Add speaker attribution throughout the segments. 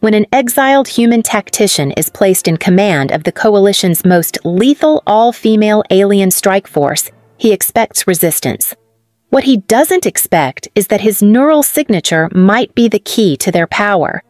Speaker 1: When an exiled human tactician is placed in command of the Coalition's most lethal all-female alien strike force, he expects resistance. What he doesn't expect is that his neural signature might be the key to their power.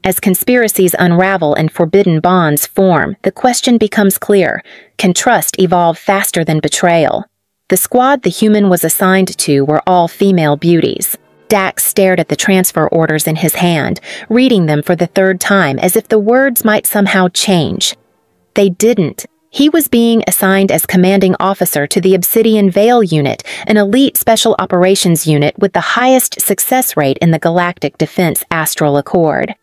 Speaker 1: As conspiracies unravel and forbidden bonds form, the question becomes clear: can trust evolve faster than betrayal? The squad the human was assigned to were all female beauties. Dax stared at the transfer orders in his hand, reading them for the third time as if the words might somehow change. They didn't. He was being assigned as commanding officer to the Obsidian Veil Unit, an elite special operations unit with the highest success rate in the Galactic Defense Astral Accord.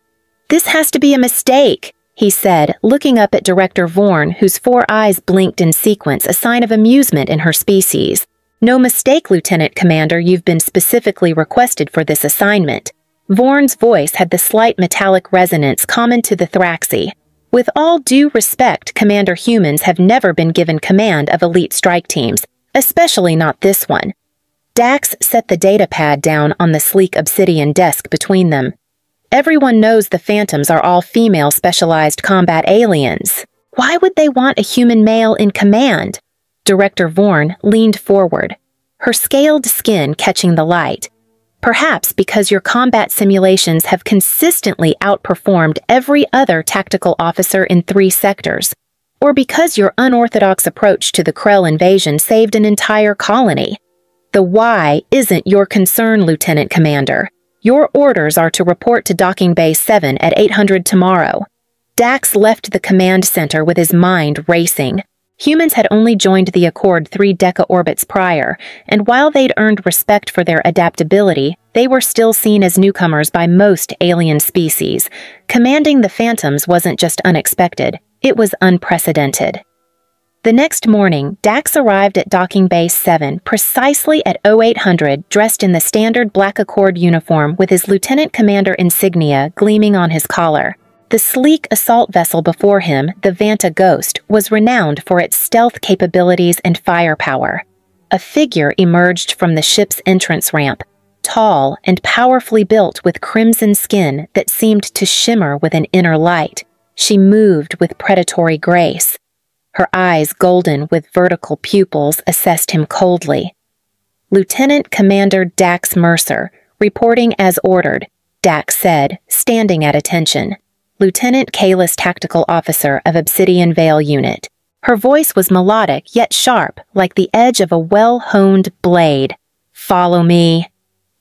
Speaker 1: "This has to be a mistake," he said, looking up at Director Vorn, whose 4 eyes blinked in sequence, a sign of amusement in her species. "No mistake, Lieutenant Commander, you've been specifically requested for this assignment." Vorn's voice had the slight metallic resonance common to the Thraxi. "With all due respect, Commander, humans have never been given command of elite strike teams, especially not this one." Dax set the datapad down on the sleek obsidian desk between them. "Everyone knows the Phantoms are all female specialized combat aliens. Why would they want a human male in command?" Director Vorn leaned forward, her scaled skin catching the light. "Perhaps because your combat simulations have consistently outperformed every other tactical officer in 3 sectors, or because your unorthodox approach to the Krell invasion saved an entire colony. The why isn't your concern, Lieutenant Commander. Your orders are to report to Docking Bay 7 at 800 tomorrow." Dax left the command center with his mind racing. Humans had only joined the Accord 3 deca orbits prior, and while they'd earned respect for their adaptability, they were still seen as newcomers by most alien species. Commanding the Phantoms wasn't just unexpected, it was unprecedented. The next morning, Dax arrived at Docking Bay 7 precisely at 0800, dressed in the standard Black Accord uniform with his Lieutenant Commander insignia gleaming on his collar. The sleek assault vessel before him, the Vanta Ghost, was renowned for its stealth capabilities and firepower. A figure emerged from the ship's entrance ramp, tall and powerfully built with crimson skin that seemed to shimmer with an inner light. She moved with predatory grace. Her eyes, golden with vertical pupils, assessed him coldly. "Lieutenant Commander Dax Mercer, reporting as ordered," Dax said, standing at attention. "Lieutenant Kalis, Tactical Officer of Obsidian Veil Unit." Her voice was melodic yet sharp, like the edge of a well-honed blade. "Follow me."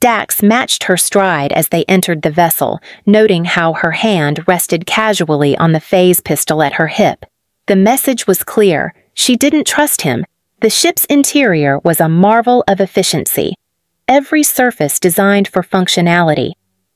Speaker 1: Dax matched her stride as they entered the vessel, noting how her hand rested casually on the phase pistol at her hip. The message was clear. She didn't trust him. The ship's interior was a marvel of efficiency. Every surface designed for functionality.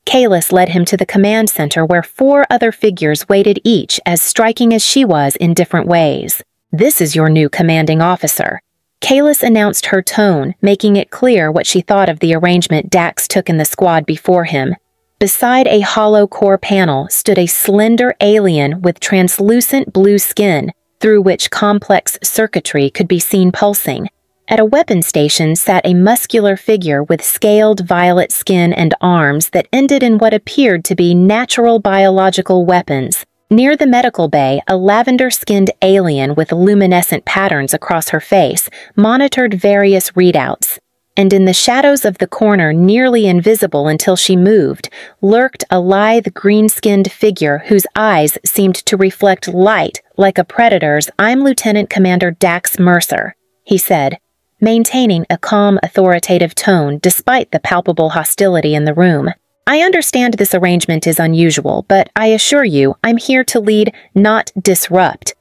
Speaker 1: Kalis led him to the command center where 4 other figures waited, each as striking as she was in different ways. "This is your new commanding officer." Kalis announced, her tone making it clear what she thought of the arrangement Dax took in the squad before him. Beside a hollow core panel stood a slender alien with translucent blue skin, through which complex circuitry could be seen pulsing. At a weapon station sat a muscular figure with scaled violet skin and arms that ended in what appeared to be natural biological weapons. Near the medical bay, a lavender-skinned alien with luminescent patterns across her face monitored various readouts. And in the shadows of the corner, nearly invisible until she moved, lurked a lithe green-skinned figure whose eyes seemed to reflect light like a predator's. "I'm Lieutenant Commander Dax Mercer," he said, maintaining a calm, authoritative tone despite the palpable hostility in the room. "I understand this arrangement is unusual, but I assure you I'm here to lead, not disrupt."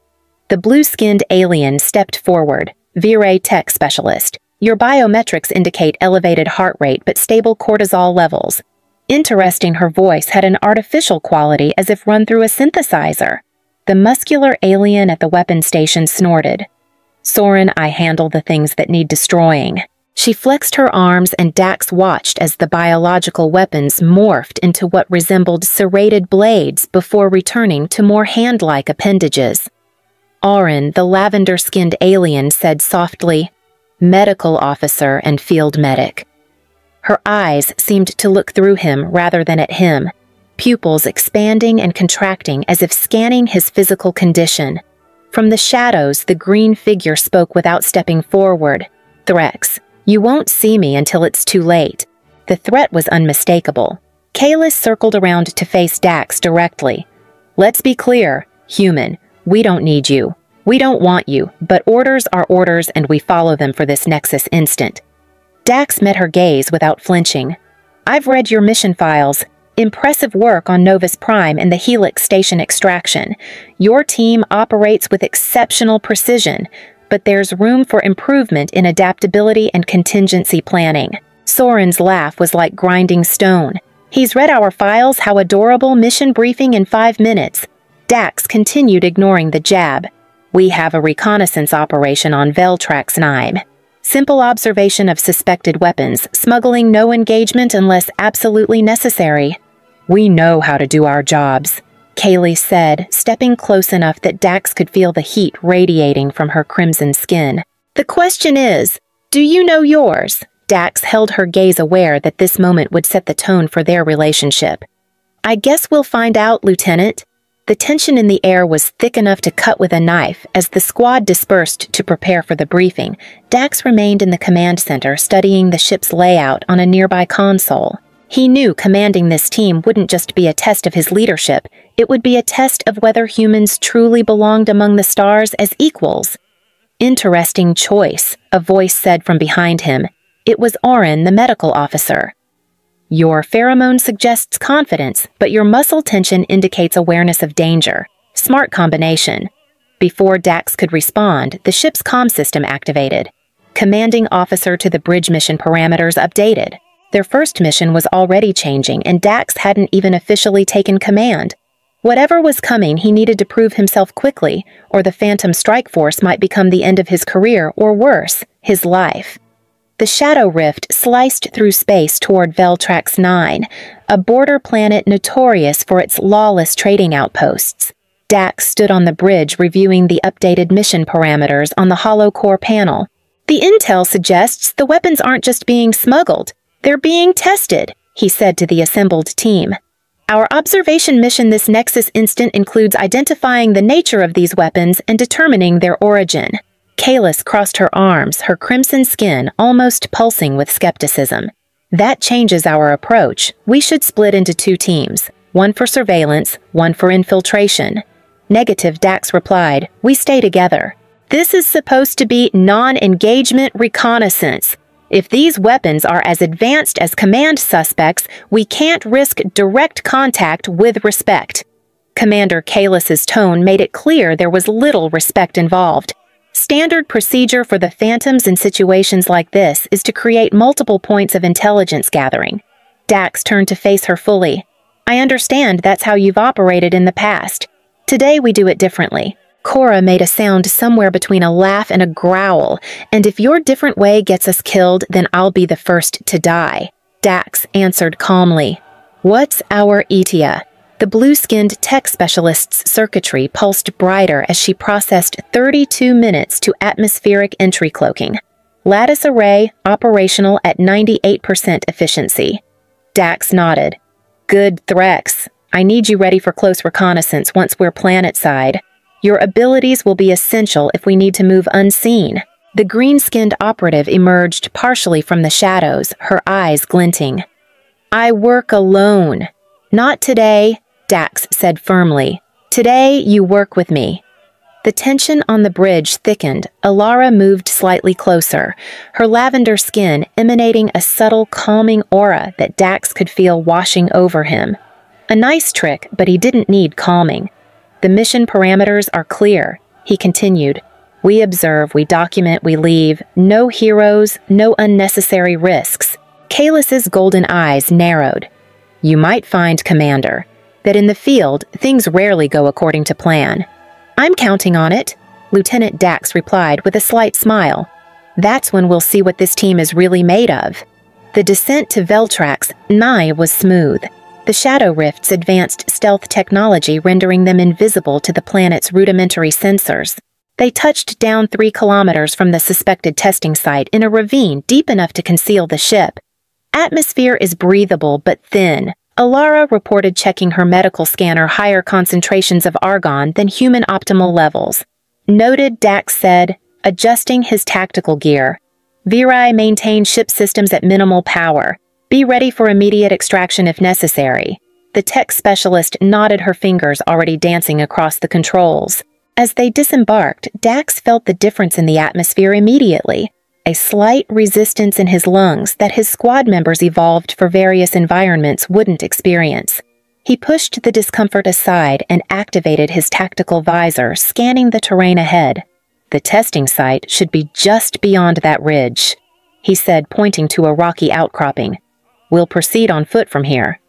Speaker 1: The blue-skinned alien stepped forward, Virae Tech Specialist. "Your biometrics indicate elevated heart rate but stable cortisol levels." Interesting, her voice had an artificial quality as if run through a synthesizer. The muscular alien at the weapon station snorted. "Soren, I handle the things that need destroying." She flexed her arms and Dax watched as the biological weapons morphed into what resembled serrated blades before returning to more hand-like appendages. Auren, the lavender-skinned alien, said softly, "Medical officer and field medic." Her eyes seemed to look through him rather than at him. pupils expanding and contracting as if scanning his physical condition. From the shadows, the green figure spoke without stepping forward. "Threx, you won't see me until it's too late." The threat was unmistakable. Kalis circled around to face Dax directly. "Let's be clear, human, we don't need you. We don't want you, but orders are orders and we follow them for this Nexus instant." Dax met her gaze without flinching. "I've read your mission files. Impressive work on Novus Prime and the Helix Station extraction. Your team operates with exceptional precision, but there's room for improvement in adaptability and contingency planning." Soren's laugh was like grinding stone. "He's read our files, how adorable, mission briefing in 5 minutes. Dax continued ignoring the jab. "We have a reconnaissance operation on Veltrax 9. Simple observation of suspected weapons, smuggling no engagement unless absolutely necessary." "We know how to do our jobs," Kaylee said, stepping close enough that Dax could feel the heat radiating from her crimson skin. "The question is, do you know yours?" Dax held her gaze, aware that this moment would set the tone for their relationship. "I guess we'll find out, Lieutenant." The tension in the air was thick enough to cut with a knife. As the squad dispersed to prepare for the briefing, Dax remained in the command center studying the ship's layout on a nearby console. He knew commanding this team wouldn't just be a test of his leadership, it would be a test of whether humans truly belonged among the stars as equals. "Interesting choice," a voice said from behind him. It was Oren, the medical officer. "Your pheromone suggests confidence, but your muscle tension indicates awareness of danger. Smart combination." Before Dax could respond, the ship's comm system activated. Commanding officer to the bridge mission parameters updated. Their first mission was already changing, and Dax hadn't even officially taken command. Whatever was coming, he needed to prove himself quickly, or the Phantom Strike Force might become the end of his career, or worse, his life. The Shadow Rift sliced through space toward Veltrax 9, a border planet notorious for its lawless trading outposts. Dax stood on the bridge reviewing the updated mission parameters on the hollow core panel. "The intel suggests the weapons aren't just being smuggled, they're being tested," he said to the assembled team. "Our observation mission this Nexus instant includes identifying the nature of these weapons and determining their origin." Kalis crossed her arms, her crimson skin almost pulsing with skepticism. "That changes our approach. We should split into 2 teams, one for surveillance, one for infiltration." "Negative," Dax replied. "We stay together. This is supposed to be non-engagement reconnaissance. If these weapons are as advanced as command suspects, we can't risk direct contact with respect." Commander Kalis's tone made it clear there was little respect involved. Standard procedure for the Phantoms in situations like this is to create multiple points of intelligence gathering. Dax turned to face her fully. "I understand that's how you've operated in the past. Today we do it differently." Cora made a sound somewhere between a laugh and a growl. "And if your different way gets us killed, then I'll be the first to die." Dax answered calmly. "What's our ETA?" The blue-skinned tech specialist's circuitry pulsed brighter as she processed 32 minutes to atmospheric entry cloaking. "Lattice array operational at 98% efficiency." Dax nodded. "Good, Threx. I need you ready for close reconnaissance once we're planetside. Your abilities will be essential if we need to move unseen." The green-skinned operative emerged partially from the shadows, her eyes glinting. "I work alone." "Not today," Dax said firmly. "Today you work with me." The tension on the bridge thickened. Alara moved slightly closer, her lavender skin emanating a subtle calming aura that Dax could feel washing over him. A nice trick, but he didn't need calming. "The mission parameters are clear," he continued. "We observe, we document, we leave. No heroes, no unnecessary risks." Kalis's golden eyes narrowed. "You might find, Commander, that in the field, things rarely go according to plan." "I'm counting on it," Lieutenant Dax replied with a slight smile. "That's when we'll see what this team is really made of." The descent to Veltrax 9 was smooth. The Shadow Rift's advanced stealth technology rendering them invisible to the planet's rudimentary sensors. They touched down 3 kilometers from the suspected testing site in a ravine deep enough to conceal the ship. Atmosphere is breathable but thin, Alara reported checking her medical scanner higher concentrations of argon than human optimal levels. Noted, Dax said, adjusting his tactical gear. Virai maintain ship systems at minimal power. Be ready for immediate extraction if necessary. The tech specialist nodded, her fingers already dancing across the controls. As they disembarked, Dax felt the difference in the atmosphere immediately, a slight resistance in his lungs that his squad members evolved for various environments wouldn't experience. He pushed the discomfort aside and activated his tactical visor, scanning the terrain ahead. The testing site should be just beyond that ridge, he said, pointing to a rocky outcropping. We'll proceed on foot from here.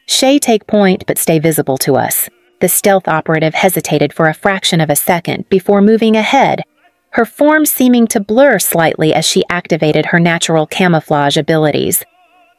Speaker 1: Shay, take point, but stay visible to us. The stealth operative hesitated for a fraction of a second before moving ahead, her form seeming to blur slightly as she activated her natural camouflage abilities.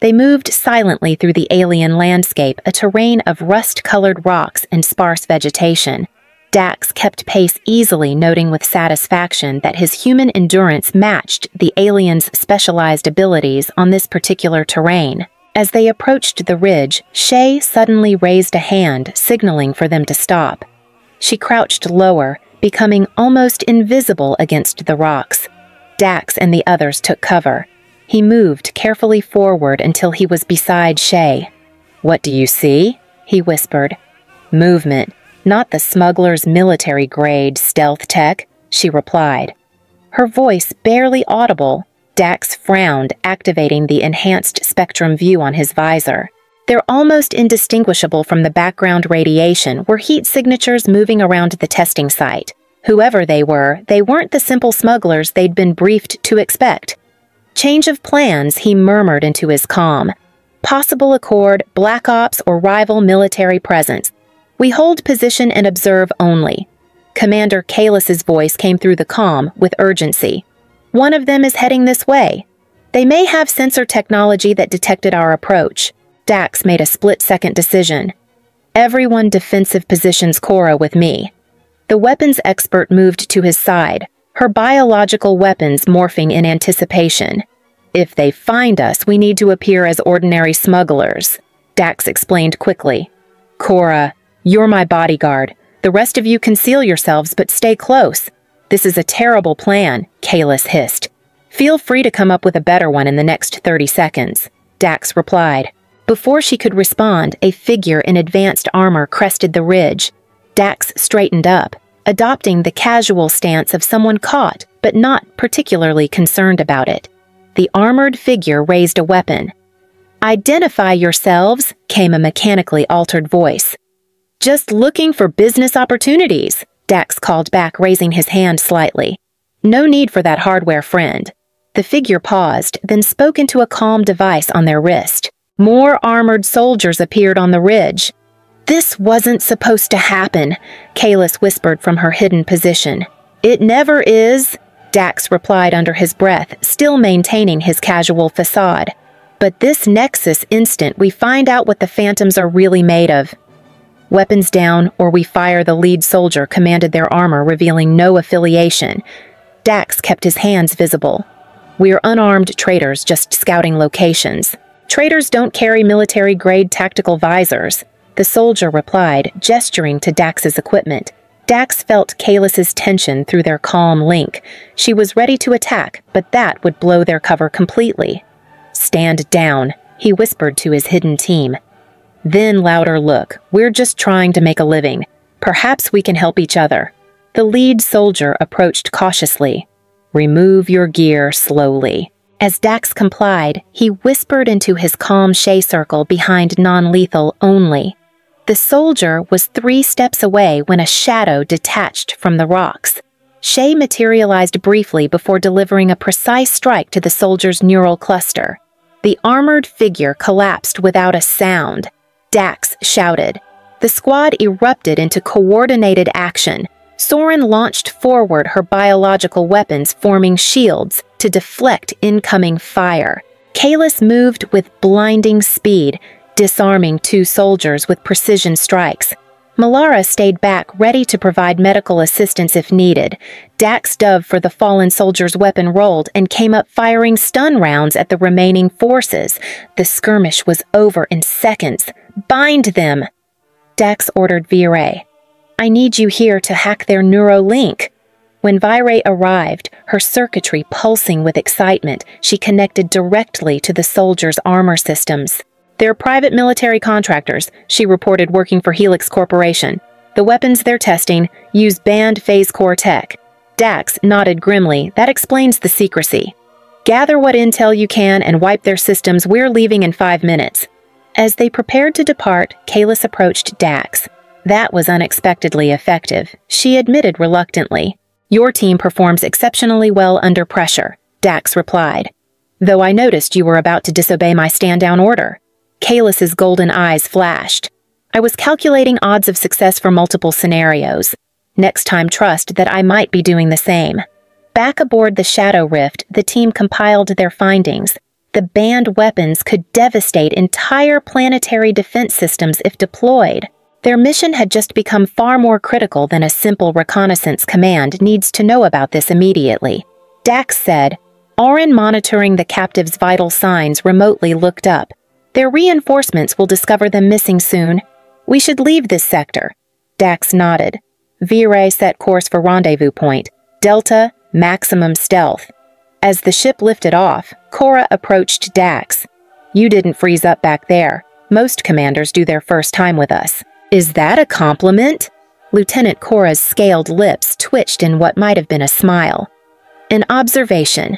Speaker 1: They moved silently through the alien landscape, a terrain of rust-colored rocks and sparse vegetation. Dax kept pace easily, noting with satisfaction that his human endurance matched the alien's specialized abilities on this particular terrain. As they approached the ridge, Shay suddenly raised a hand, signaling for them to stop. She crouched lower, becoming almost invisible against the rocks. Dax and the others took cover. He moved carefully forward until he was beside Shay. "What do you see?" he whispered. "Movement, not the smuggler's military-grade stealth tech," she replied. Her voice barely audible. Dax frowned, activating the enhanced spectrum view on his visor. They're almost indistinguishable from the background radiation were heat signatures moving around the testing site. Whoever they weren't the simple smugglers they'd been briefed to expect. "Change of plans," he murmured into his comm. "Possible accord, black ops, or rival military presence. We hold position and observe only." Commander Kalis's voice came through the comm with urgency. "One of them is heading this way. They may have sensor technology that detected our approach." Dax made a split-second decision. "Everyone defensive positions Cora with me." The weapons expert moved to his side, her biological weapons morphing in anticipation. "If they find us, we need to appear as ordinary smugglers," Dax explained quickly. "Cora, you're my bodyguard. The rest of you conceal yourselves, but stay close. This is a terrible plan," Kalis hissed. "Feel free to come up with a better one in the next 30 seconds, Dax replied. Before she could respond, a figure in advanced armor crested the ridge. Dax straightened up, adopting the casual stance of someone caught, but not particularly concerned about it. The armored figure raised a weapon. "Identify yourselves," came a mechanically altered voice. "Just looking for business opportunities," Dax called back, raising his hand slightly. "No need for that hardware, friend." The figure paused, then spoke into a calm device on their wrist. More armored soldiers appeared on the ridge. "This wasn't supposed to happen," Kalis whispered from her hidden position. "It never is," Dax replied under his breath, still maintaining his casual facade. "But this Nexus instant we find out what the Phantoms are really made of." "Weapons down, or we fire," the lead soldier commanded their armor, revealing no affiliation. Dax kept his hands visible. "We're unarmed traitors just scouting locations." "Traitors don't carry military-grade tactical visors," the soldier replied, gesturing to Dax's equipment. Dax felt Kalis's tension through their calm link. She was ready to attack, but that would blow their cover completely. "Stand down," he whispered to his hidden team. Then louder, "Look, we're just trying to make a living. Perhaps we can help each other." The lead soldier approached cautiously. "Remove your gear slowly." As Dax complied, he whispered into his calm Shay circle behind non-lethal only. The soldier was 3 steps away when a shadow detached from the rocks. Shay materialized briefly before delivering a precise strike to the soldier's neural cluster. The armored figure collapsed without a sound. Dax shouted. The squad erupted into coordinated action. Soren launched forward, her biological weapons forming shields to deflect incoming fire. Kalis moved with blinding speed, disarming 2 soldiers with precision strikes. Melara stayed back, ready to provide medical assistance if needed. Dax dove for the fallen soldier's weapon rolled and came up firing stun rounds at the remaining forces. The skirmish was over in seconds. "Bind them!" Dax ordered Vire. "I need you here to hack their neurolink." When Vire arrived, her circuitry pulsing with excitement, she connected directly to the soldiers' armor systems. "They're private military contractors," she reported, working for Helix Corporation. "The weapons they're testing use banned phase core tech." Dax nodded grimly. "That explains the secrecy. Gather what intel you can and wipe their systems. We're leaving in 5 minutes." As they prepared to depart, Kalis approached Dax. "That was unexpectedly effective," she admitted reluctantly. "Your team performs exceptionally well under pressure," Dax replied. "Though I noticed you were about to disobey my stand-down order." Kalis's golden eyes flashed. "I was calculating odds of success for multiple scenarios. Next time, trust that I might be doing the same." Back aboard the Shadow Rift, the team compiled their findings. The banned weapons could devastate entire planetary defense systems if deployed. Their mission had just become far more critical than a simple reconnaissance command needs to know about this immediately. Dax said, "Auran monitoring the captive's vital signs remotely looked up. Their reinforcements will discover them missing soon. We should leave this sector." Dax nodded. Vire set course for rendezvous point, Delta, maximum stealth. As the ship lifted off, Cora approached Dax. "You didn't freeze up back there. Most commanders do their first time with us." "Is that a compliment?" Lieutenant Cora's scaled lips twitched in what might have been a smile. "An observation."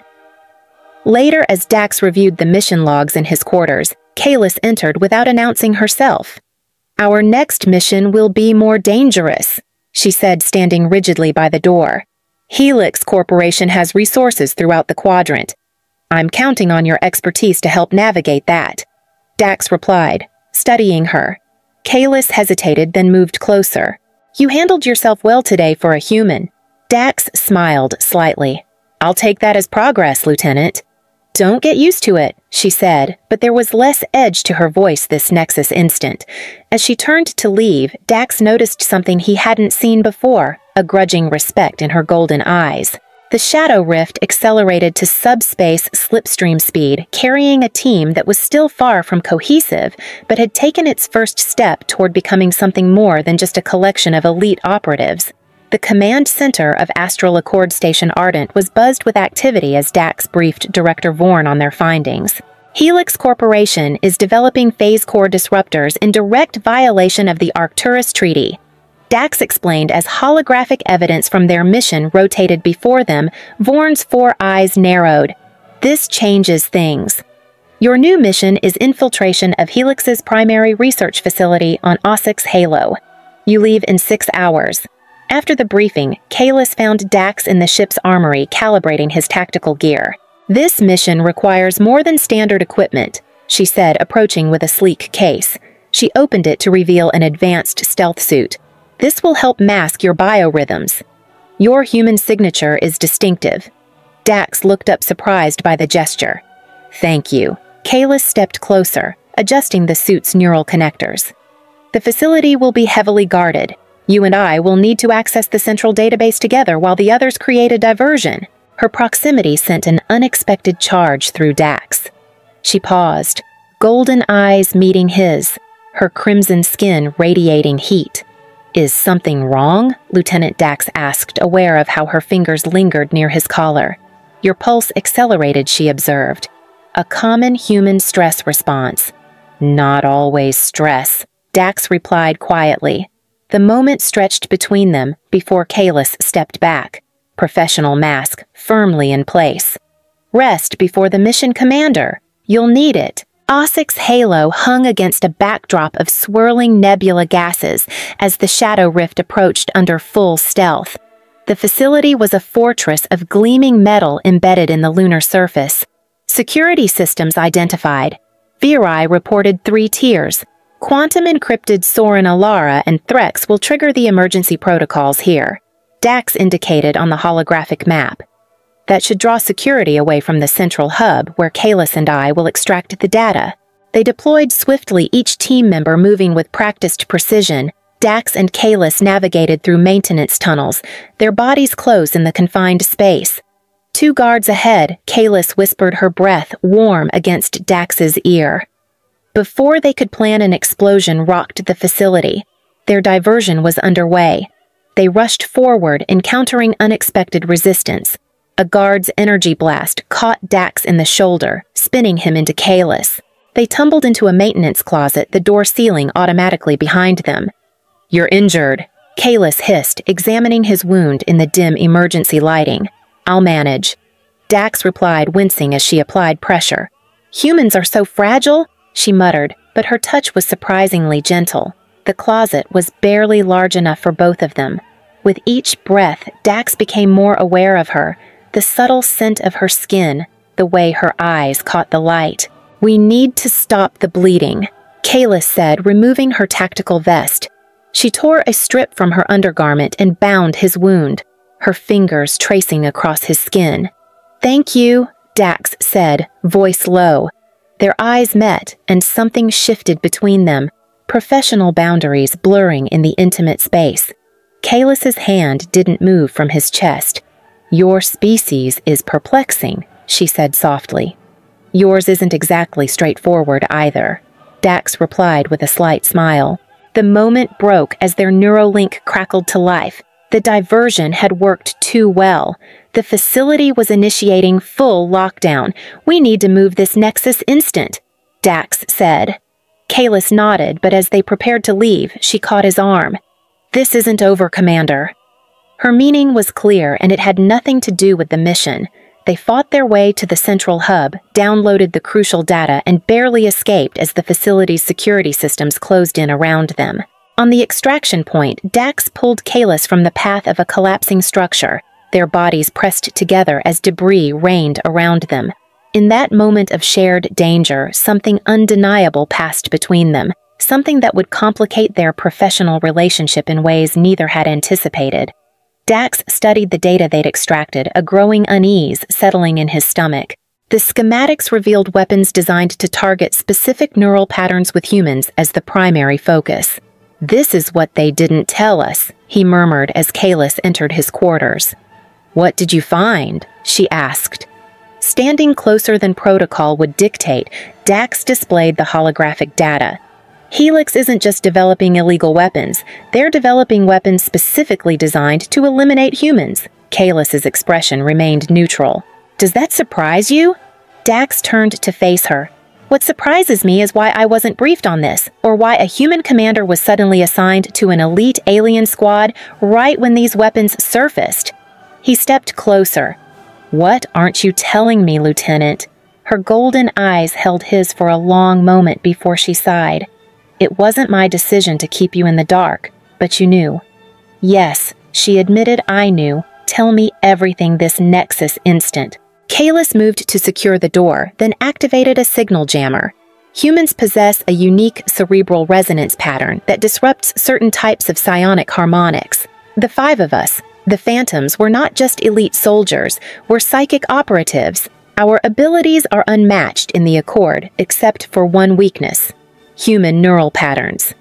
Speaker 1: Later, as Dax reviewed the mission logs in his quarters, Kalis entered without announcing herself. "Our next mission will be more dangerous," she said, standing rigidly by the door. "Helix Corporation has resources throughout the quadrant. I'm counting on your expertise to help navigate that." Dax replied, studying her. Kalis hesitated, then moved closer. "You handled yourself well today for a human." Dax smiled slightly. "I'll take that as progress, Lieutenant." "Don't get used to it," she said, but there was less edge to her voice this Nexus instant. As she turned to leave, Dax noticed something he hadn't seen before, a grudging respect in her golden eyes. The Shadow Rift accelerated to subspace slipstream speed, carrying a team that was still far from cohesive, but had taken its first step toward becoming something more than just a collection of elite operatives. The command center of Astral Accord Station Ardent was buzzed with activity as Dax briefed Director Vorn on their findings. Helix Corporation is developing phase core disruptors in direct violation of the Arcturus Treaty. Dax explained as holographic evidence from their mission rotated before them, Vorn's 4 eyes narrowed. "This changes things. Your new mission is infiltration of Helix's primary research facility on Ossix Halo. You leave in 6 hours. After the briefing, Kalis found Dax in the ship's armory calibrating his tactical gear. "This mission requires more than standard equipment," she said, approaching with a sleek case. She opened it to reveal an advanced stealth suit. "This will help mask your biorhythms. Your human signature is distinctive." Dax looked up, surprised by the gesture. "Thank you." Kalis stepped closer, adjusting the suit's neural connectors. "The facility will be heavily guarded. You and I will need to access the central database together while the others create a diversion." Her proximity sent an unexpected charge through Dax. She paused, golden eyes meeting his, her crimson skin radiating heat. "Is something wrong?" Lieutenant Dax asked, aware of how her fingers lingered near his collar. "Your pulse accelerated," she observed. "A common human stress response." "Not always stress," Dax replied quietly. The moment stretched between them before Kalis stepped back, professional mask firmly in place. "Rest before the mission, Commander. You'll need it." Ossix Halo hung against a backdrop of swirling nebula gases as the Shadow Rift approached under full stealth. The facility was a fortress of gleaming metal embedded in the lunar surface. Security systems identified. Viri reported 3 tiers. Quantum-encrypted Sorin Alara and Threx will trigger the emergency protocols here. Dax indicated on the holographic map. That should draw security away from the central hub where Kalis and I will extract the data. They deployed swiftly, each team member moving with practiced precision, Dax and Kalis navigated through maintenance tunnels, their bodies close in the confined space. 2 guards ahead, Kalis whispered her breath warm against Dax's ear. Before they could plan, an explosion rocked the facility. Their diversion was underway. They rushed forward, encountering unexpected resistance. A guard's energy blast caught Dax in the shoulder, spinning him into Kalis. They tumbled into a maintenance closet, the door sealing automatically behind them. "You're injured," Kalis hissed, examining his wound in the dim emergency lighting. "I'll manage." Dax replied, wincing as she applied pressure. "Humans are so fragile," she muttered, but her touch was surprisingly gentle. The closet was barely large enough for both of them. With each breath, Dax became more aware of her, the subtle scent of her skin, the way her eyes caught the light. "We need to stop the bleeding," Kalis said, removing her tactical vest. She tore a strip from her undergarment and bound his wound, her fingers tracing across his skin. "Thank you," Dax said, voice low. Their eyes met, and something shifted between them, professional boundaries blurring in the intimate space. Kalis's hand didn't move from his chest. "Your species is perplexing," she said softly. "Yours isn't exactly straightforward either," Dax replied with a slight smile. The moment broke as their neurolink crackled to life. The diversion had worked too well. The facility was initiating full lockdown. "We need to move this nexus instant," Dax said. Kalis nodded, but as they prepared to leave, she caught his arm. "This isn't over, Commander." Her meaning was clear, and it had nothing to do with the mission. They fought their way to the central hub, downloaded the crucial data, and barely escaped as the facility's security systems closed in around them. On the extraction point, Dax pulled Kalis from the path of a collapsing structure, their bodies pressed together as debris rained around them. In that moment of shared danger, something undeniable passed between them, something that would complicate their professional relationship in ways neither had anticipated. Dax studied the data they'd extracted, a growing unease settling in his stomach. The schematics revealed weapons designed to target specific neural patterns with humans as the primary focus. "This is what they didn't tell us," he murmured as Kalis entered his quarters. "What did you find?" she asked. Standing closer than protocol would dictate, Dax displayed the holographic data. Helix isn't just developing illegal weapons, they're developing weapons specifically designed to eliminate humans. Kalis's expression remained neutral. "Does that surprise you?" Dax turned to face her. "What surprises me is why I wasn't briefed on this, or why a human commander was suddenly assigned to an elite alien squad right when these weapons surfaced." He stepped closer. "What aren't you telling me, Lieutenant?" Her golden eyes held his for a long moment before she sighed. "It wasn't my decision to keep you in the dark, but you knew." "Yes," she admitted, "I knew. Tell me everything this nexus instant." Kalis moved to secure the door, then activated a signal jammer. Humans possess a unique cerebral resonance pattern that disrupts certain types of psionic harmonics. The 5 of us, the Phantoms, were not just elite soldiers, we're psychic operatives. Our abilities are unmatched in the Accord, except for one weakness: human neural patterns.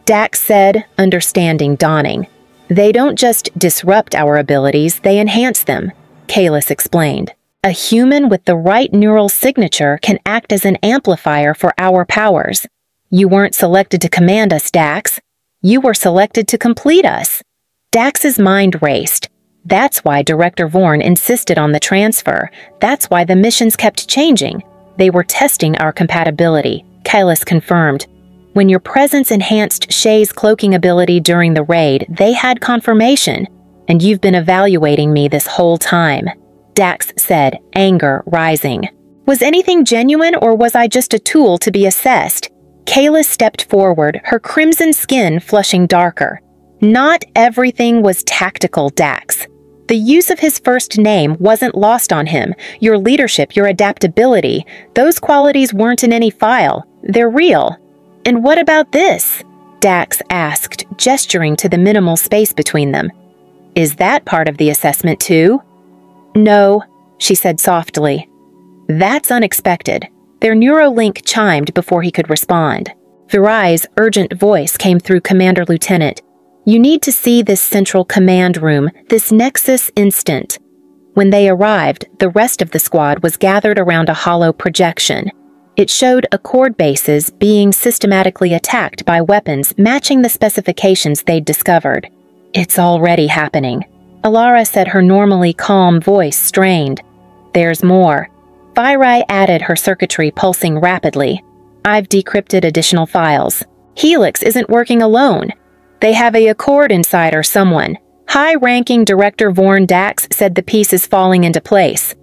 Speaker 1: Dax said, understanding dawning. "They don't just disrupt our abilities, they enhance them," Kalis explained. "A human with the right neural signature can act as an amplifier for our powers. You weren't selected to command us, Dax. You were selected to complete us." Dax's mind raced. That's why Director Vorn insisted on the transfer. That's why the missions kept changing. They were testing our compatibility, Kalis confirmed. "When your presence enhanced Shay's cloaking ability during the raid, they had confirmation. And you've been evaluating me this whole time," Dax said, anger rising. "Was anything genuine, or was I just a tool to be assessed?" Kalis stepped forward, her crimson skin flushing darker. "Not everything was tactical, Dax. The use of his first name wasn't lost on him. Your leadership, your adaptability, those qualities weren't in any file. They're real." "And what about this?" Dax asked, gesturing to the minimal space between them. "Is that part of the assessment too?" "No," she said softly. "That's unexpected." Their neurolink chimed before he could respond. Virai's urgent voice came through Commander Lieutenant. You need to see this central command room, this nexus instant." When they arrived, the rest of the squad was gathered around a hollow projection. It showed Accord bases being systematically attacked by weapons matching the specifications they'd discovered. "It's already happening." Alara said, her normally calm voice strained. "There's more." Virai added, her circuitry pulsing rapidly. "I've decrypted additional files. Helix isn't working alone. They have a Accord inside or someone." High-ranking Director Vorn Dax said the piece is falling into place.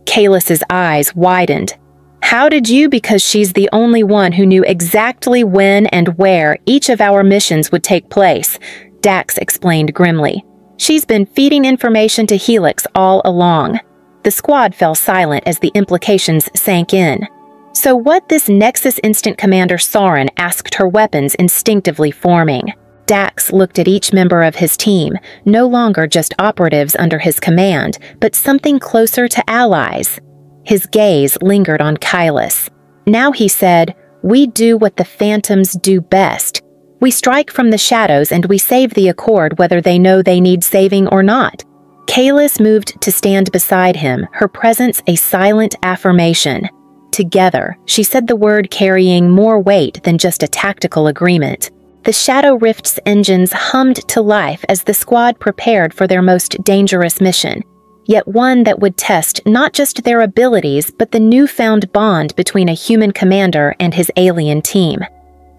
Speaker 1: Kalis's eyes widened. "How did you? Because she's the only one who knew exactly when and where each of our missions would take place," Dax explained grimly. "She's been feeding information to Helix all along." The squad fell silent as the implications sank in. So what this Nexus Instant Commander Soren asked her weapons instinctively forming? Dax looked at each member of his team, no longer just operatives under his command, but something closer to allies. His gaze lingered on Kalis. Now he said, "We do what the Phantoms do best. We strike from the shadows and we save the Accord whether they know they need saving or not." Kalis moved to stand beside him, her presence a silent affirmation. Together, she said the word carrying more weight than just a tactical agreement. The Shadow Rift's engines hummed to life as the squad prepared for their most dangerous mission, yet one that would test not just their abilities but the newfound bond between a human commander and his alien team.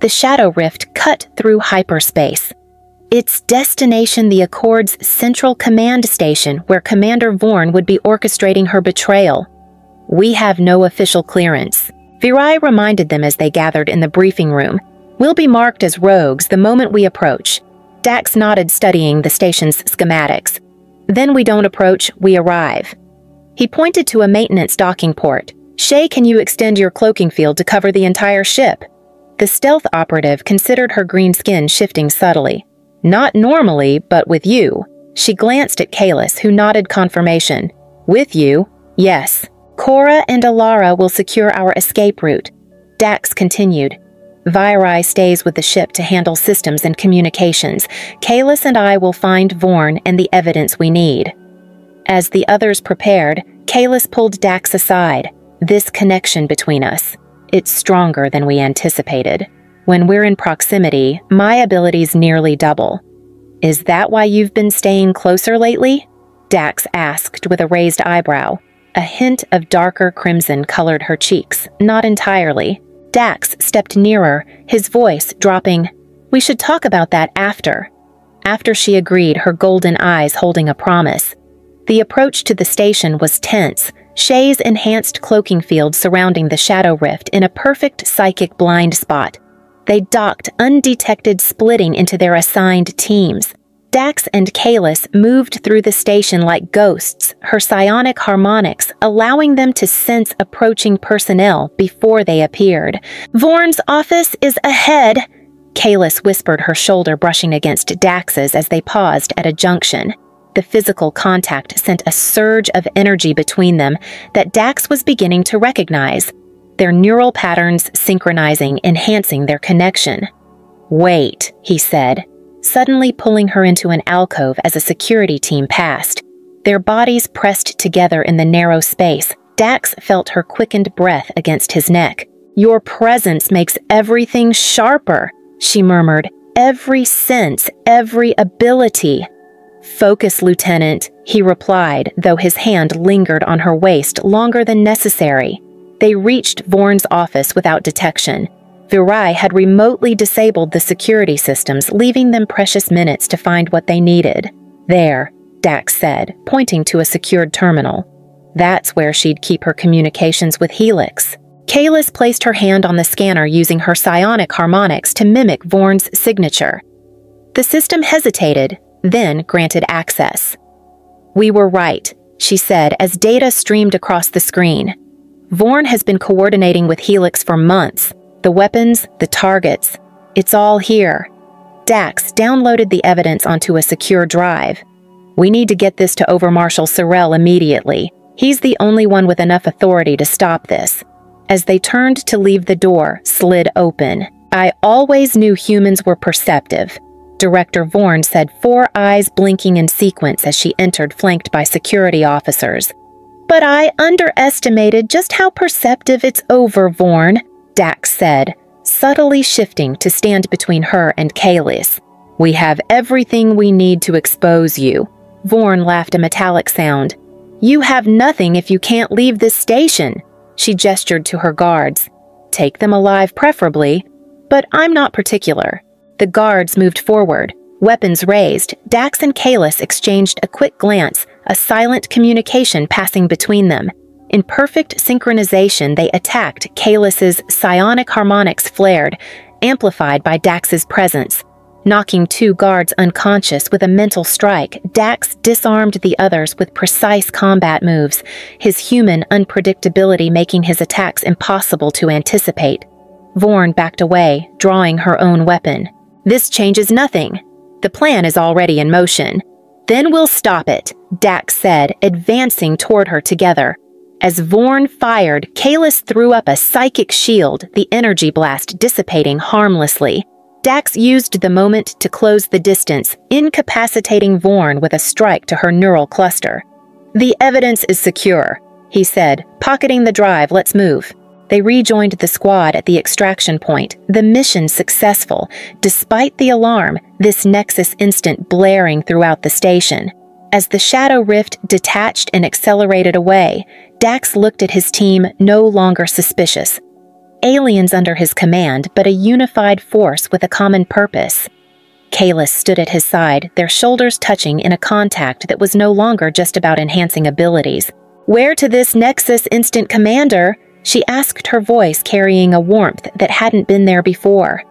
Speaker 1: The Shadow Rift cut through hyperspace. Its destination the Accord's central command station where Commander Vorn would be orchestrating her betrayal. "We have no official clearance," Virai reminded them as they gathered in the briefing room. "We'll be marked as rogues the moment we approach." Dax nodded, studying the station's schematics. "Then we don't approach, we arrive." He pointed to a maintenance docking port. "Shay, can you extend your cloaking field to cover the entire ship?" The stealth operative considered, her green skin shifting subtly. "Not normally, but with you." She glanced at Kalis, who nodded confirmation. "With you? Yes. Cora and Alara will secure our escape route." Dax continued. "Virai stays with the ship to handle systems and communications. Kalis and I will find Vorn and the evidence we need." As the others prepared, Kalis pulled Dax aside. "This connection between us, it's stronger than we anticipated. When we're in proximity, my abilities nearly double." "Is that why you've been staying closer lately?" Dax asked with a raised eyebrow. A hint of darker crimson colored her cheeks, not entirely. Dax stepped nearer, his voice dropping. "We should talk about that after." After she agreed, her golden eyes holding a promise. The approach to the station was tense, Shay's enhanced cloaking field surrounding the Shadow Rift in a perfect psychic blind spot. They docked undetected, splitting into their assigned teams. Dax and Kalis moved through the station like ghosts, her psionic harmonics allowing them to sense approaching personnel before they appeared. "Vorn's office is ahead," Kalis whispered, her shoulder brushing against Dax's as they paused at a junction. The physical contact sent a surge of energy between them that Dax was beginning to recognize, their neural patterns synchronizing, enhancing their connection. "Wait," he said, suddenly pulling her into an alcove as a security team passed. Their bodies pressed together in the narrow space. Dax felt her quickened breath against his neck. "Your presence makes everything sharper," she murmured. "Every sense, every ability." "Focus, Lieutenant," he replied, though his hand lingered on her waist longer than necessary. They reached Vorn's office without detection. Virai had remotely disabled the security systems, leaving them precious minutes to find what they needed. "There," Dax said, pointing to a secured terminal. That's where she'd keep her communications with Helix. Kalis placed her hand on the scanner using her psionic harmonics to mimic Vorn's signature. The system hesitated, then granted access. "We were right," she said as data streamed across the screen. "Vorn has been coordinating with Helix for months. The weapons, the targets, it's all here." Dax downloaded the evidence onto a secure drive. "We need to get this to Overmarshal Sorrell immediately. He's the only one with enough authority to stop this." As they turned to leave, the door slid open. "I always knew humans were perceptive," Director Vorn said, 4 eyes blinking in sequence as she entered, flanked by security officers. "But I underestimated just how perceptive it's over, Vorn," Dax said, subtly shifting to stand between her and Kalis. "We have everything we need to expose you." Vorn laughed a metallic sound. "You have nothing if you can't leave this station." She gestured to her guards. "Take them alive preferably, but I'm not particular." The guards moved forward, weapons raised. Dax and Kalis exchanged a quick glance, a silent communication passing between them. In perfect synchronization, they attacked. Kalis's psionic harmonics flared, amplified by Dax's presence. Knocking 2 guards unconscious with a mental strike, Dax disarmed the others with precise combat moves, his human unpredictability making his attacks impossible to anticipate. Vorn backed away, drawing her own weapon. "This changes nothing. The plan is already in motion." "Then we'll stop it," Dax said, advancing toward her together. As Vorn fired, Kalis threw up a psychic shield, the energy blast dissipating harmlessly. Dax used the moment to close the distance, incapacitating Vorn with a strike to her neural cluster. "The evidence is secure," he said, pocketing the drive. "Let's move." They rejoined the squad at the extraction point, the mission successful, despite the alarm, this Nexus instant blaring throughout the station. As the Shadow Rift detached and accelerated away, Dax looked at his team, no longer suspicious. Aliens under his command, but a unified force with a common purpose. Kalis stood at his side, their shoulders touching in a contact that was no longer just about enhancing abilities. "Where to this Nexus Instant Commander?" she asked, her voice carrying a warmth that hadn't been there before.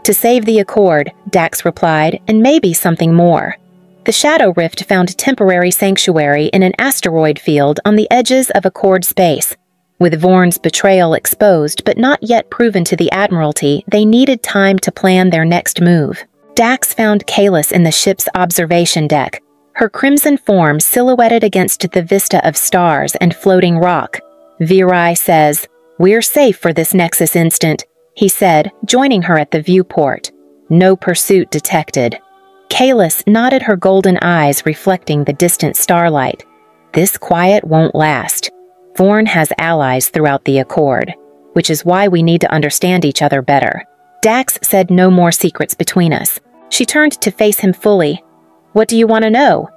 Speaker 1: "To save the Accord," Dax replied, "and maybe something more." The Shadow Rift found temporary sanctuary in an asteroid field on the edges of Accord space. With Vorn's betrayal exposed but not yet proven to the Admiralty, they needed time to plan their next move. Dax found Kalis in the ship's observation deck, her crimson form silhouetted against the vista of stars and floating rock. "Virai says, we're safe for this Nexus instant," he said, joining her at the viewport. "No pursuit detected." Kalis nodded, her golden eyes reflecting the distant starlight. "This quiet won't last. Vorn has allies throughout the Accord, which is why we need to understand each other better." Dax said, "No more secrets between us." She turned to face him fully. "What do you want to know?"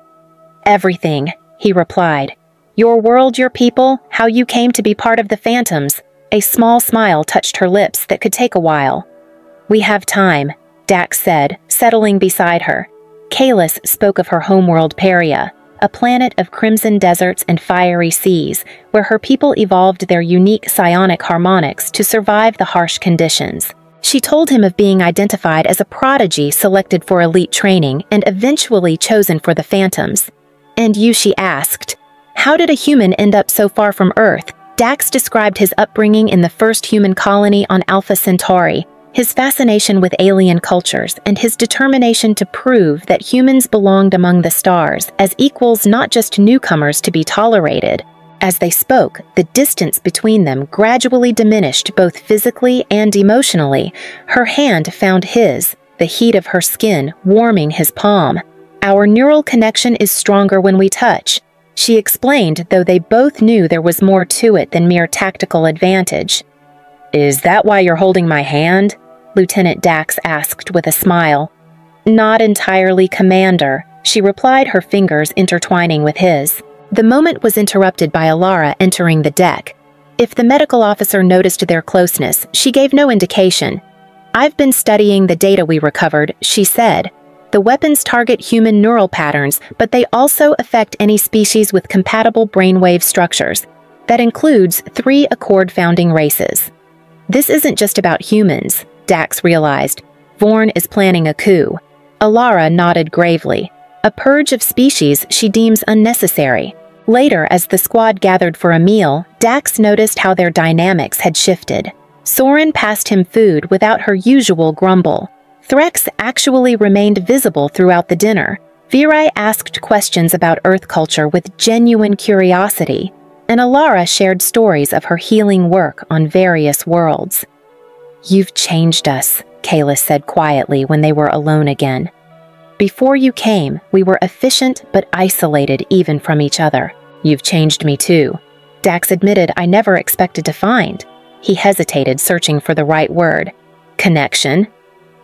Speaker 1: "Everything," he replied. "Your world, your people, how you came to be part of the Phantoms." A small smile touched her lips that could take a while. "We have time," Dax said, settling beside her. Kalis spoke of her homeworld Peria, a planet of crimson deserts and fiery seas, where her people evolved their unique psionic harmonics to survive the harsh conditions. She told him of being identified as a prodigy selected for elite training and eventually chosen for the Phantoms. "And you," she asked, "how did a human end up so far from Earth?" Dax described his upbringing in the first human colony on Alpha Centauri, his fascination with alien cultures, and his determination to prove that humans belonged among the stars as equals, not just newcomers to be tolerated. As they spoke, the distance between them gradually diminished both physically and emotionally. Her hand found his, the heat of her skin warming his palm. "Our neural connection is stronger when we touch," she explained, though they both knew there was more to it than mere tactical advantage. "Is that why you're holding my hand?" Lieutenant Dax asked with a smile. "Not entirely, Commander," she replied, her fingers intertwining with his. The moment was interrupted by Alara entering the deck. If the medical officer noticed their closeness, she gave no indication. "I've been studying the data we recovered," she said. "The weapons target human neural patterns, but they also affect any species with compatible brainwave structures. That includes 3 Accord-founding races." "This isn't just about humans," Dax realized. "Vorn is planning a coup." Alara nodded gravely. "A purge of species she deems unnecessary." Later, as the squad gathered for a meal, Dax noticed how their dynamics had shifted. Soren passed him food without her usual grumble. Threx actually remained visible throughout the dinner. Virai asked questions about Earth culture with genuine curiosity, and Alara shared stories of her healing work on various worlds. "You've changed us," Kalis said quietly when they were alone again. Before you came, we were efficient but isolated even from each other. You've changed me too. Dax admitted I never expected to find. He hesitated, searching for the right word. Connection.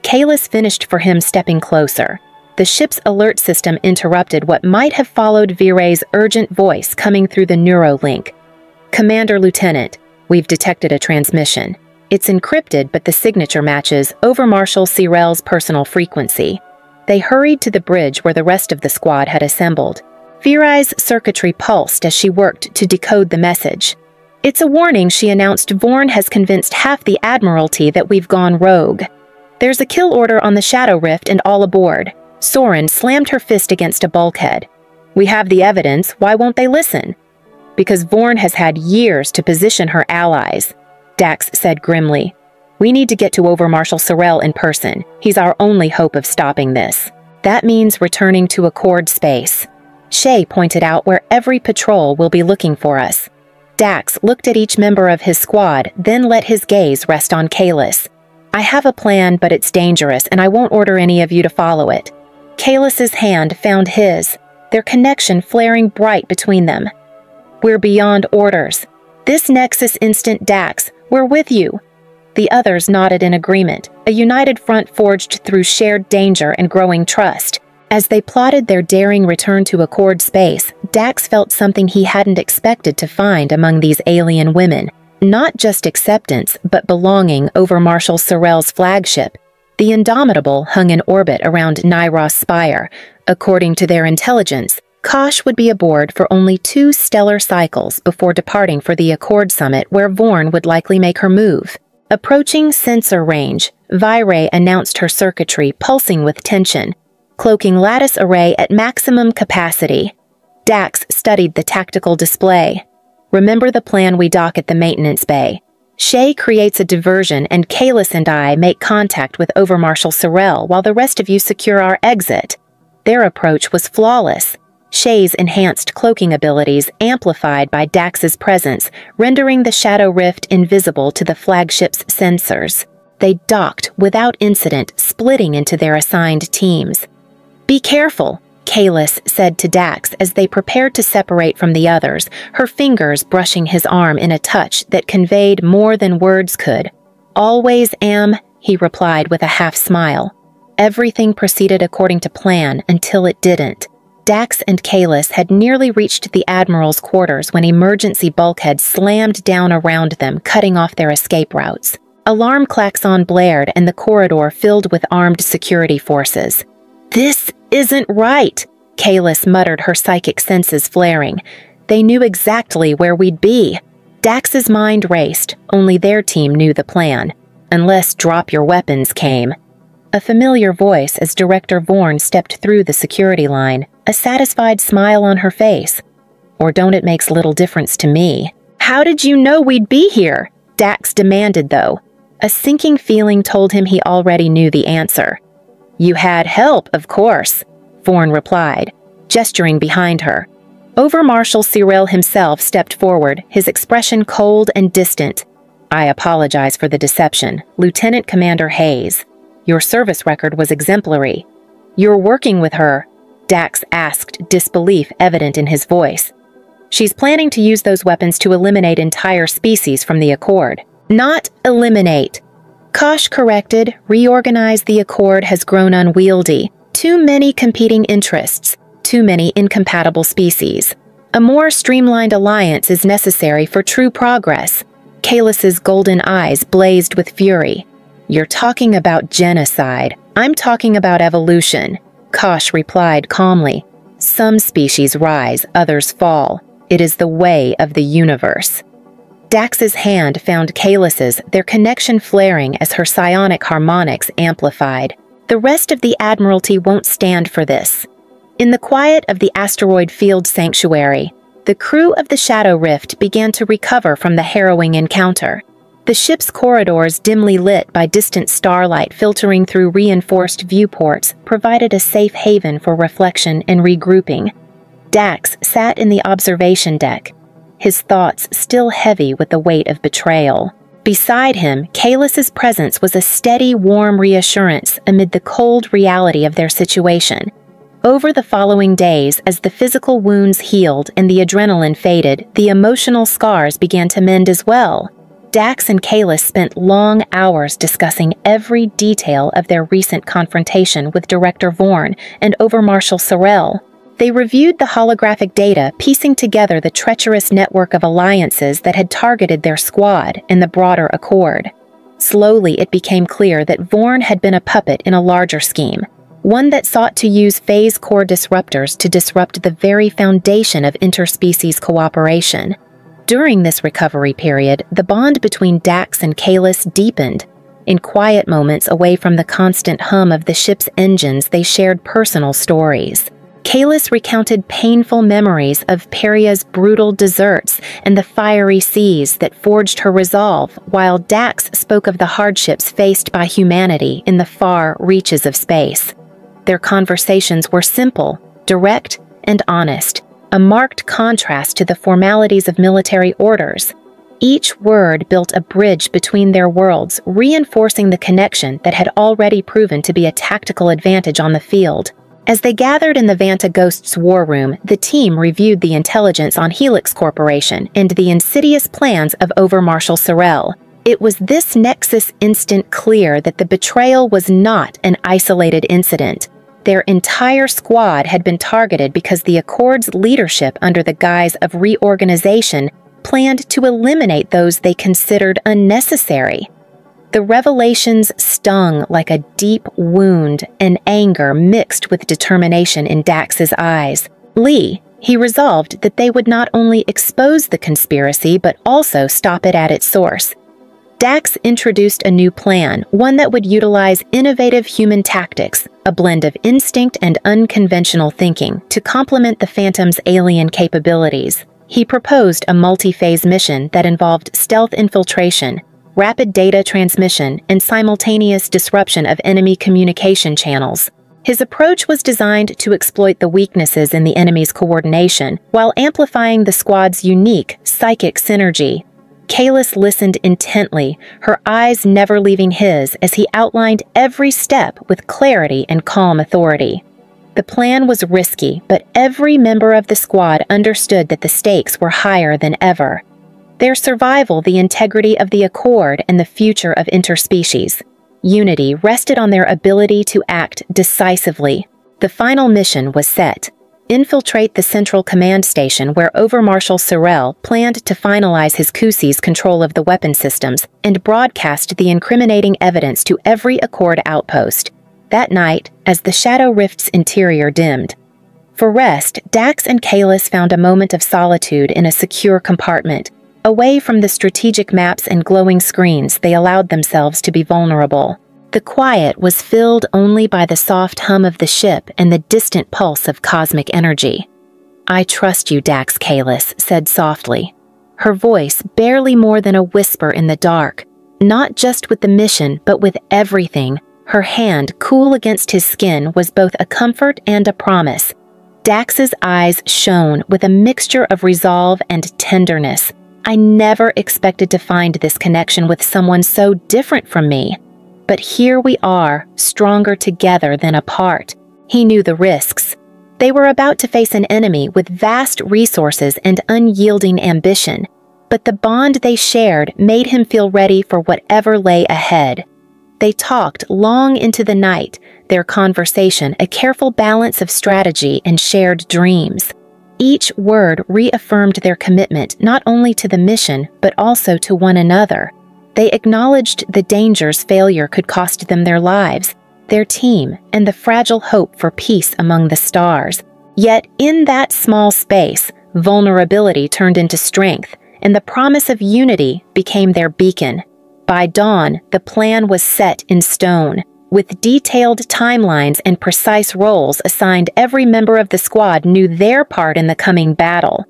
Speaker 1: Kalis finished for him, stepping closer. The ship's alert system interrupted what might have followed Viray's urgent voice coming through the Neurolink. Commander Lieutenant, we've detected a transmission. It's encrypted, but the signature matches Overmarshal Sirel's personal frequency. They hurried to the bridge where the rest of the squad had assembled. Viray's circuitry pulsed as she worked to decode the message. It's a warning, she announced. Vorn has convinced half the Admiralty that we've gone rogue. There's a kill order on the Shadow Rift and all aboard. Soren slammed her fist against a bulkhead. We have the evidence, why won't they listen? Because Vorn has had years to position her allies, Dax said grimly. We need to get to Overmarshal Sirel in person. He's our only hope of stopping this. That means returning to Accord space. Shay pointed out where every patrol will be looking for us. Dax looked at each member of his squad, then let his gaze rest on Kalis. I have a plan, but it's dangerous, and I won't order any of you to follow it. Kalis's hand found his, their connection flaring bright between them. We're beyond orders. This Nexus instant, Dax, we're with you. The others nodded in agreement, a united front forged through shared danger and growing trust. As they plotted their daring return to Accord space, Dax felt something he hadn't expected to find among these alien women. Not just acceptance, but belonging over Marshal Sirel's flagship. The Indomitable hung in orbit around Nyros Spire. According to their intelligence, Kosh would be aboard for only 2 stellar cycles before departing for the Accord summit, where Vorn would likely make her move. Approaching sensor range, Viray announced her circuitry pulsing with tension, cloaking lattice array at maximum capacity. Dax studied the tactical display. Remember the plan, we dock at the maintenance bay. Shay creates a diversion and Kalis and I make contact with Overmarshal Sirel while the rest of you secure our exit. Their approach was flawless. Shay's enhanced cloaking abilities amplified by Dax's presence, rendering the Shadow Rift invisible to the flagship's sensors. They docked without incident, splitting into their assigned teams. Be careful, Kalis said to Dax as they prepared to separate from the others, her fingers brushing his arm in a touch that conveyed more than words could. Always am, he replied with a half-smile. Everything proceeded according to plan until it didn't. Dax and Kalis had nearly reached the Admiral's quarters when emergency bulkheads slammed down around them, cutting off their escape routes. Alarm klaxon blared and the corridor filled with armed security forces. This isn't right, Kalis muttered, her psychic senses flaring. They knew exactly where we'd be. Dax's mind raced, only their team knew the plan. Unless drop your weapons came. A familiar voice as Director Vorn stepped through the security line, a satisfied smile on her face. Or don't it makes little difference to me. How did you know we'd be here? Dax demanded, though. A sinking feeling told him he already knew the answer. You had help, of course, Vorn replied, gesturing behind her. Overmarshal Sirel himself stepped forward, his expression cold and distant. I apologize for the deception, Lieutenant Commander Hayes. Your service record was exemplary. You're working with her, Dax asked, disbelief evident in his voice. She's planning to use those weapons to eliminate entire species from the Accord. Not eliminate. Kosh corrected, reorganize. The Accord has grown unwieldy. Too many competing interests, too many incompatible species. A more streamlined alliance is necessary for true progress. Kalis's golden eyes blazed with fury. You're talking about genocide. I'm talking about evolution, Kosh replied calmly. Some species rise, others fall. It is the way of the universe. Dax's hand found Kalis's, their connection flaring as her psionic harmonics amplified. The rest of the Admiralty won't stand for this. In the quiet of the asteroid field sanctuary, the crew of the Shadow Rift began to recover from the harrowing encounter. The ship's corridors, dimly lit by distant starlight filtering through reinforced viewports, provided a safe haven for reflection and regrouping. Dax sat in the observation deck, his thoughts still heavy with the weight of betrayal. Beside him, Kalis's presence was a steady, warm reassurance amid the cold reality of their situation. Over the following days, as the physical wounds healed and the adrenaline faded, the emotional scars began to mend as well. Dax and Kalis spent long hours discussing every detail of their recent confrontation with Director Vorn and Overmarshal Sorel. They reviewed the holographic data, piecing together the treacherous network of alliances that had targeted their squad and the broader Accord. Slowly, it became clear that Vorn had been a puppet in a larger scheme, one that sought to use phase core disruptors to disrupt the very foundation of interspecies cooperation. During this recovery period, the bond between Dax and Kalis deepened. In quiet moments away from the constant hum of the ship's engines, they shared personal stories. Kalis recounted painful memories of Peria's brutal deserts and the fiery seas that forged her resolve, while Dax spoke of the hardships faced by humanity in the far reaches of space. Their conversations were simple, direct, and honest, a marked contrast to the formalities of military orders. Each word built a bridge between their worlds, reinforcing the connection that had already proven to be a tactical advantage on the field. As they gathered in the Vanta Ghost's war room, the team reviewed the intelligence on Helix Corporation and the insidious plans of Overmarshal Sorel. It was this nexus instant clear that the betrayal was not an isolated incident. Their entire squad had been targeted because the Accord's leadership, under the guise of reorganization, planned to eliminate those they considered unnecessary. The revelations stung like a deep wound, and anger mixed with determination in Dax's eyes. He resolved that they would not only expose the conspiracy but also stop it at its source. Dax introduced a new plan, one that would utilize innovative human tactics, a blend of instinct and unconventional thinking, to complement the Phantom's alien capabilities. He proposed a multi-phase mission that involved stealth infiltration, rapid data transmission, and simultaneous disruption of enemy communication channels. His approach was designed to exploit the weaknesses in the enemy's coordination, while amplifying the squad's unique psychic synergy. Kalis listened intently, her eyes never leaving his as he outlined every step with clarity and calm authority. The plan was risky, but every member of the squad understood that the stakes were higher than ever. Their survival, the integrity of the Accord, and the future of interspecies unity rested on their ability to act decisively. The final mission was set: infiltrate the Central Command Station, where Overmarshal Sorel planned to finalize his Kusi's control of the weapon systems and broadcast the incriminating evidence to every Accord outpost. That night, as the Shadow Rift's interior dimmed, for rest, Dax and Kalis found a moment of solitude in a secure compartment. Away from the strategic maps and glowing screens, they allowed themselves to be vulnerable. The quiet was filled only by the soft hum of the ship and the distant pulse of cosmic energy. "I trust you, Dax," Kalis said softly, her voice barely more than a whisper in the dark. Not just with the mission, but with everything. Her hand, cool against his skin, was both a comfort and a promise. Dax's eyes shone with a mixture of resolve and tenderness. "I never expected to find this connection with someone so different from me. But here we are, stronger together than apart." He knew the risks. They were about to face an enemy with vast resources and unyielding ambition, but the bond they shared made him feel ready for whatever lay ahead. They talked long into the night, their conversation a careful balance of strategy and shared dreams. Each word reaffirmed their commitment not only to the mission, but also to one another. They acknowledged the dangers failure could cost them their lives, their team, and the fragile hope for peace among the stars. Yet, in that small space, vulnerability turned into strength, and the promise of unity became their beacon. By dawn, the plan was set in stone. With detailed timelines and precise roles assigned, every member of the squad knew their part in the coming battle.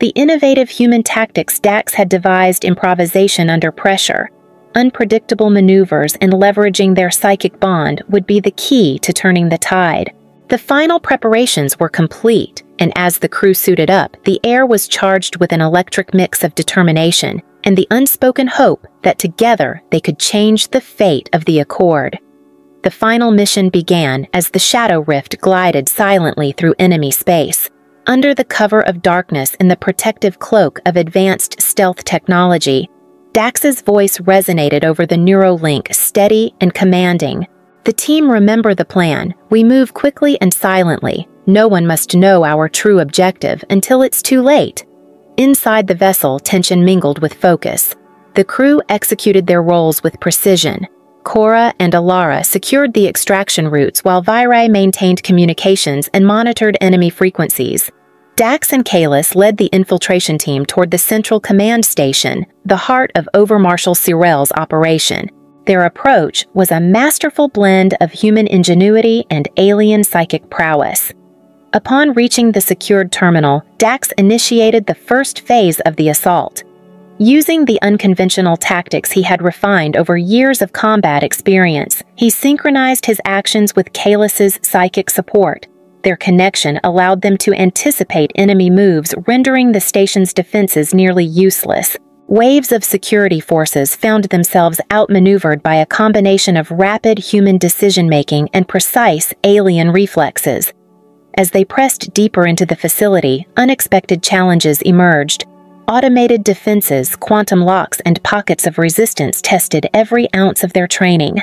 Speaker 1: The innovative human tactics Dax had devised, improvisation under pressure, unpredictable maneuvers, and leveraging their psychic bond would be the key to turning the tide. The final preparations were complete, and as the crew suited up, the air was charged with an electric mix of determination, and the unspoken hope that together they could change the fate of the Accord. The final mission began as the Shadow Rift glided silently through enemy space. Under the cover of darkness in the protective cloak of advanced stealth technology, Dax's voice resonated over the Neurolink, steady and commanding. "The team remember the plan. We move quickly and silently. No one must know our true objective until it's too late." Inside the vessel, tension mingled with focus. The crew executed their roles with precision. Cora and Alara secured the extraction routes while Virae maintained communications and monitored enemy frequencies. Dax and Kalis led the infiltration team toward the Central Command Station, the heart of Overmarshal Syrell's operation. Their approach was a masterful blend of human ingenuity and alien psychic prowess. Upon reaching the secured terminal, Dax initiated the first phase of the assault. Using the unconventional tactics he had refined over years of combat experience, he synchronized his actions with Kalis's psychic support. Their connection allowed them to anticipate enemy moves, rendering the station's defenses nearly useless. Waves of security forces found themselves outmaneuvered by a combination of rapid human decision-making and precise alien reflexes. As they pressed deeper into the facility, unexpected challenges emerged. Automated defenses, quantum locks, and pockets of resistance tested every ounce of their training.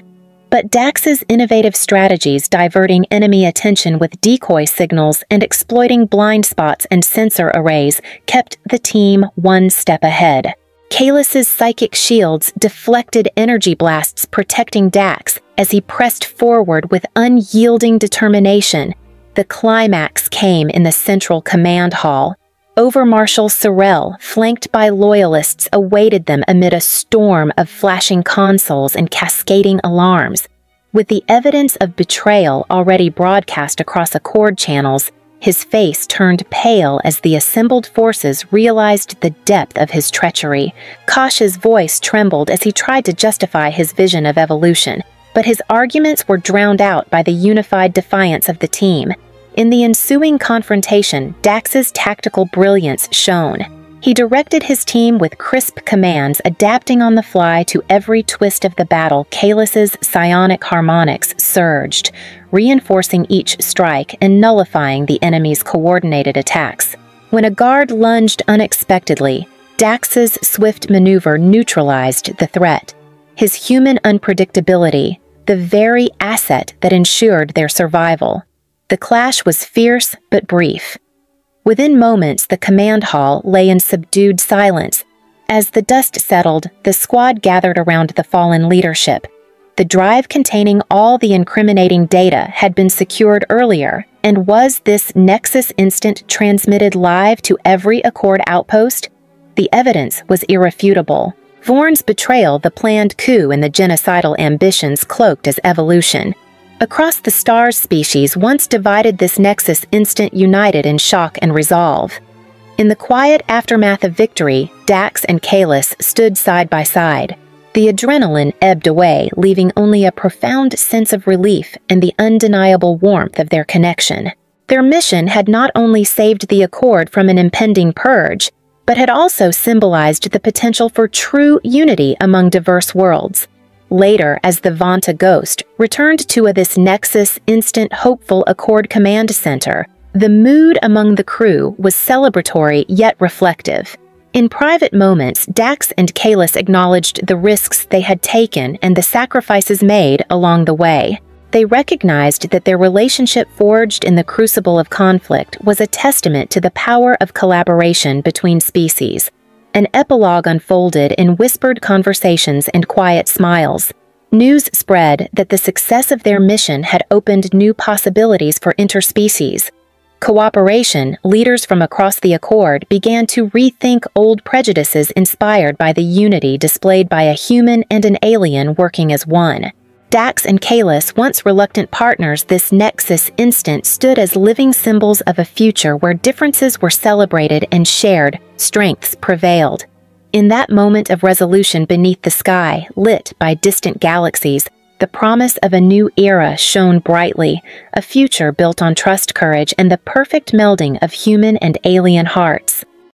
Speaker 1: But Dax's innovative strategies, diverting enemy attention with decoy signals and exploiting blind spots and sensor arrays, kept the team one step ahead. Kalis's psychic shields deflected energy blasts, protecting Dax as he pressed forward with unyielding determination. The climax came in the Central Command Hall. Overmarshal Syrell, flanked by loyalists, awaited them amid a storm of flashing consoles and cascading alarms. With the evidence of betrayal already broadcast across Accord channels, his face turned pale as the assembled forces realized the depth of his treachery. Kosh's voice trembled as he tried to justify his vision of evolution, but his arguments were drowned out by the unified defiance of the team. In the ensuing confrontation, Dax's tactical brilliance shone. He directed his team with crisp commands, adapting on the fly to every twist of the battle. Kalis's psionic harmonics surged, reinforcing each strike and nullifying the enemy's coordinated attacks. When a guard lunged unexpectedly, Dax's swift maneuver neutralized the threat. His human unpredictability, the very asset that ensured their survival. The clash was fierce but brief. Within moments, the command hall lay in subdued silence. As the dust settled, the squad gathered around the fallen leadership. The drive containing all the incriminating data had been secured earlier, and was this Nexus instant transmitted live to every Accord outpost? The evidence was irrefutable. Vorn's betrayal, the planned coup, and the genocidal ambitions cloaked as evolution. Across the stars species once divided, this nexus instant united in shock and resolve. In the quiet aftermath of victory, Dax and Kalis stood side by side. The adrenaline ebbed away, leaving only a profound sense of relief and the undeniable warmth of their connection. Their mission had not only saved the Accord from an impending purge, but had also symbolized the potential for true unity among diverse worlds. Later, as the Vanta Ghost returned to this Nexus instant hopeful Accord command center, the mood among the crew was celebratory yet reflective. In private moments, Dax and Kalis acknowledged the risks they had taken and the sacrifices made along the way. They recognized that their relationship forged in the crucible of conflict was a testament to the power of collaboration between species. An epilogue unfolded in whispered conversations and quiet smiles. News spread that the success of their mission had opened new possibilities for interspecies cooperation. Leaders from across the Accord began to rethink old prejudices inspired by the unity displayed by a human and an alien working as one. Dax and Kalis, once reluctant partners, this Nexus instant stood as living symbols of a future where differences were celebrated and shared strengths prevailed. In that moment of resolution beneath the sky, lit by distant galaxies, the promise of a new era shone brightly, a future built on trust, courage, and the perfect melding of human and alien hearts.